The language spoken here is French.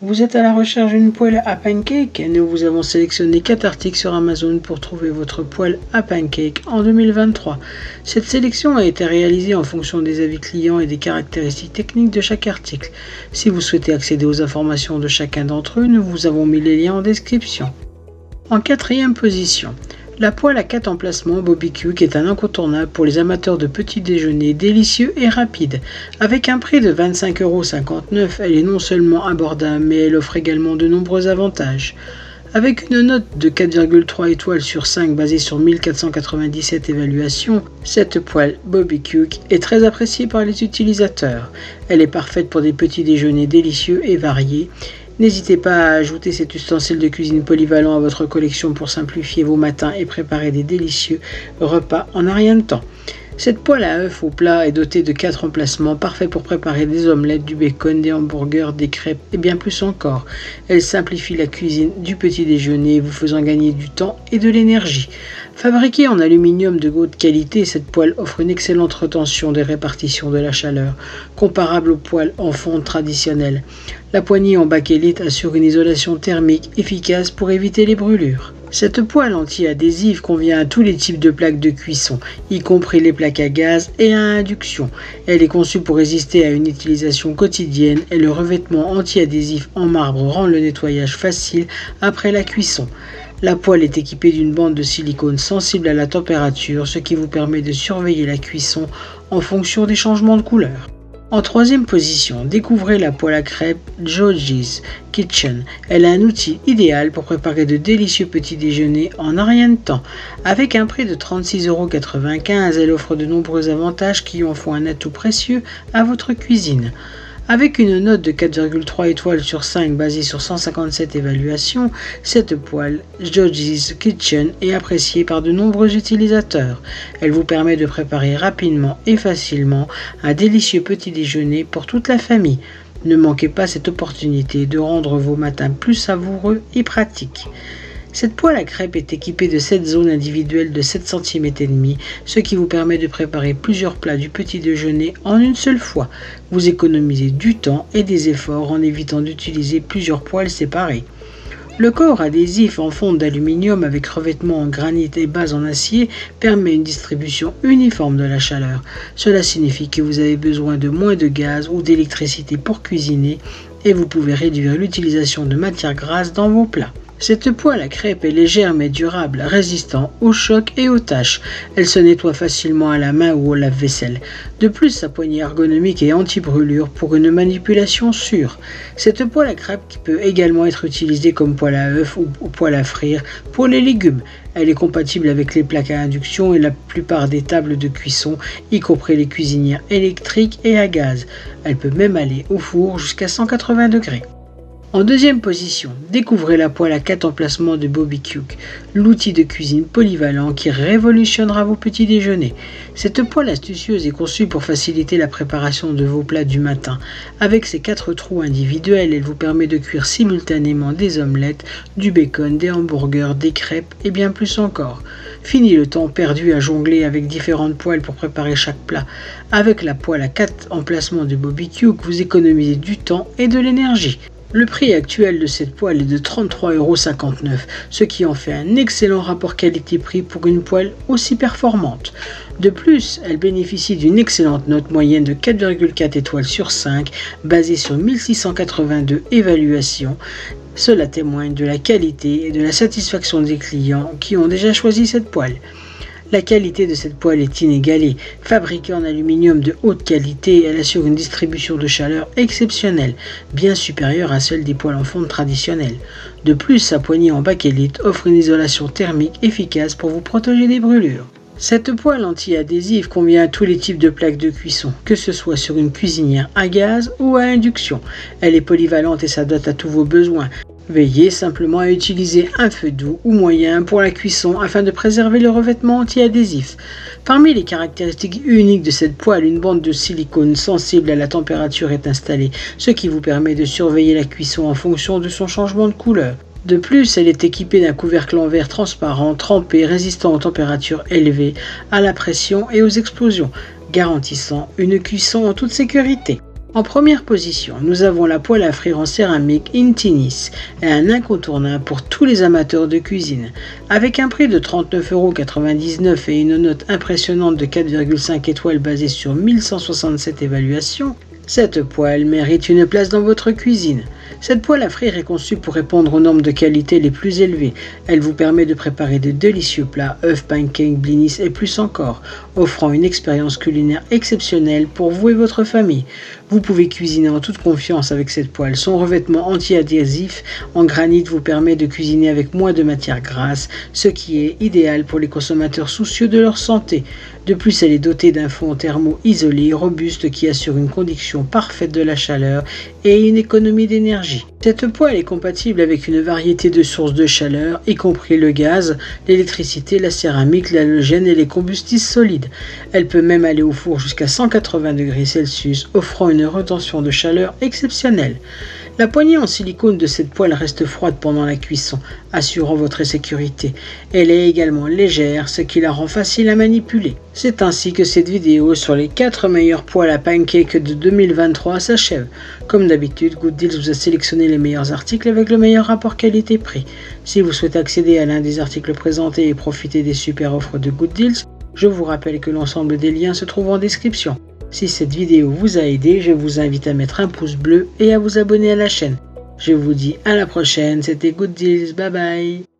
Vous êtes à la recherche d'une poêle à pancake? Nous vous avons sélectionné 4 articles sur Amazon pour trouver votre poêle à pancake en 2023. Cette sélection a été réalisée en fonction des avis clients et des caractéristiques techniques de chaque article. Si vous souhaitez accéder aux informations de chacun d'entre eux, nous vous avons mis les liens en description. En 4e position, la poêle à 4 emplacements BobiCuke est un incontournable pour les amateurs de petits déjeuners délicieux et rapides. Avec un prix de 25,59 €, elle est non seulement abordable, mais elle offre également de nombreux avantages. Avec une note de 4,3 étoiles sur 5 basée sur 1497 évaluations, cette poêle BobiCuke est très appréciée par les utilisateurs. Elle est parfaite pour des petits déjeuners délicieux et variés. N'hésitez pas à ajouter cet ustensile de cuisine polyvalent à votre collection pour simplifier vos matins et préparer des délicieux repas en un rien de temps. Cette poêle à œufs au plat est dotée de 4 emplacements parfaits pour préparer des omelettes, du bacon, des hamburgers, des crêpes et bien plus encore. Elle simplifie la cuisine du petit déjeuner, vous faisant gagner du temps et de l'énergie. Fabriquée en aluminium de haute qualité, cette poêle offre une excellente rétention des répartitions de la chaleur, comparable aux poêles en fonte traditionnelles. La poignée en bakélite assure une isolation thermique efficace pour éviter les brûlures. Cette poêle anti-adhésive convient à tous les types de plaques de cuisson, y compris les plaques à gaz et à induction. Elle est conçue pour résister à une utilisation quotidienne et le revêtement anti-adhésif en marbre rend le nettoyage facile après la cuisson. La poêle est équipée d'une bande de silicone sensible à la température, ce qui vous permet de surveiller la cuisson en fonction des changements de couleur. En 3e position, découvrez la poêle à crêpes George's Kitchen. Elle est un outil idéal pour préparer de délicieux petits déjeuners en un rien de temps. Avec un prix de 36,95 €, elle offre de nombreux avantages qui en font un atout précieux à votre cuisine. Avec une note de 4,3 étoiles sur 5 basée sur 157 évaluations, cette poêle George's Kitchen est appréciée par de nombreux utilisateurs. Elle vous permet de préparer rapidement et facilement un délicieux petit déjeuner pour toute la famille. Ne manquez pas cette opportunité de rendre vos matins plus savoureux et pratiques. Cette poêle à crêpes est équipée de 7 zones individuelles de 7,5 cm, ce qui vous permet de préparer plusieurs plats du petit déjeuner en une seule fois. Vous économisez du temps et des efforts en évitant d'utiliser plusieurs poêles séparées. Le corps adhésif en fonte d'aluminium avec revêtement en granit et base en acier permet une distribution uniforme de la chaleur. Cela signifie que vous avez besoin de moins de gaz ou d'électricité pour cuisiner et vous pouvez réduire l'utilisation de matières grasses dans vos plats. Cette poêle à crêpes est légère mais durable, résistant aux chocs et aux taches. Elle se nettoie facilement à la main ou au lave-vaisselle. De plus, sa poignée ergonomique est anti-brûlure pour une manipulation sûre. Cette poêle à crêpes peut également être utilisée comme poêle à œufs ou poêle à frire pour les légumes. Elle est compatible avec les plaques à induction et la plupart des tables de cuisson, y compris les cuisinières électriques et à gaz. Elle peut même aller au four jusqu'à 180 degrés. En 2e position, découvrez la poêle à 4 emplacements de BobiCuke, l'outil de cuisine polyvalent qui révolutionnera vos petits déjeuners. Cette poêle astucieuse est conçue pour faciliter la préparation de vos plats du matin. Avec ses 4 trous individuels, elle vous permet de cuire simultanément des omelettes, du bacon, des hamburgers, des crêpes et bien plus encore. Fini le temps perdu à jongler avec différentes poêles pour préparer chaque plat. Avec la poêle à 4 emplacements de BobiCuke, vous économisez du temps et de l'énergie. Le prix actuel de cette poêle est de 33,59 €, ce qui en fait un excellent rapport qualité-prix pour une poêle aussi performante. De plus, elle bénéficie d'une excellente note moyenne de 4,4 étoiles sur 5, basée sur 1682 évaluations. Cela témoigne de la qualité et de la satisfaction des clients qui ont déjà choisi cette poêle. La qualité de cette poêle est inégalée. Fabriquée en aluminium de haute qualité, elle assure une distribution de chaleur exceptionnelle, bien supérieure à celle des poêles en fonte traditionnelles. De plus, sa poignée en bakélite offre une isolation thermique efficace pour vous protéger des brûlures. Cette poêle anti-adhésive convient à tous les types de plaques de cuisson, que ce soit sur une cuisinière à gaz ou à induction. Elle est polyvalente et s'adapte à tous vos besoins. Veillez simplement à utiliser un feu doux ou moyen pour la cuisson afin de préserver le revêtement anti-adhésif. Parmi les caractéristiques uniques de cette poêle, une bande de silicone sensible à la température est installée, ce qui vous permet de surveiller la cuisson en fonction de son changement de couleur. De plus, elle est équipée d'un couvercle en verre transparent, trempé, résistant aux températures élevées, à la pression et aux explosions, garantissant une cuisson en toute sécurité. En première position, nous avons la poêle à frire en céramique Intinis, un incontournable pour tous les amateurs de cuisine. Avec un prix de 39,99 € et une note impressionnante de 4,5 étoiles basée sur 1167 évaluations, cette poêle mérite une place dans votre cuisine. Cette poêle à frire est conçue pour répondre aux normes de qualité les plus élevées. Elle vous permet de préparer de délicieux plats, œufs, pancakes, blinis et plus encore, offrant une expérience culinaire exceptionnelle pour vous et votre famille. Vous pouvez cuisiner en toute confiance avec cette poêle. Son revêtement anti-adhésif en granit vous permet de cuisiner avec moins de matière grasse, ce qui est idéal pour les consommateurs soucieux de leur santé. De plus, elle est dotée d'un fond thermo-isolé robuste qui assure une conduction parfaite de la chaleur et une économie d'énergie. Cette poêle est compatible avec une variété de sources de chaleur, y compris le gaz, l'électricité, la céramique, l'halogène et les combustibles solides. Elle peut même aller au four jusqu'à 180 degrés Celsius, offrant une rétention de chaleur exceptionnelle. La poignée en silicone de cette poêle reste froide pendant la cuisson, assurant votre sécurité. Elle est également légère, ce qui la rend facile à manipuler. C'est ainsi que cette vidéo sur les 4 meilleures poêles à pancakes de 2023 s'achève. Comme d'habitude, Good Deals vous a sélectionné les meilleurs articles avec le meilleur rapport qualité-prix. Si vous souhaitez accéder à l'un des articles présentés et profiter des super offres de Good Deals, je vous rappelle que l'ensemble des liens se trouvent en description. Si cette vidéo vous a aidé, je vous invite à mettre un pouce bleu et à vous abonner à la chaîne. Je vous dis à la prochaine, c'était Good Deals, bye bye.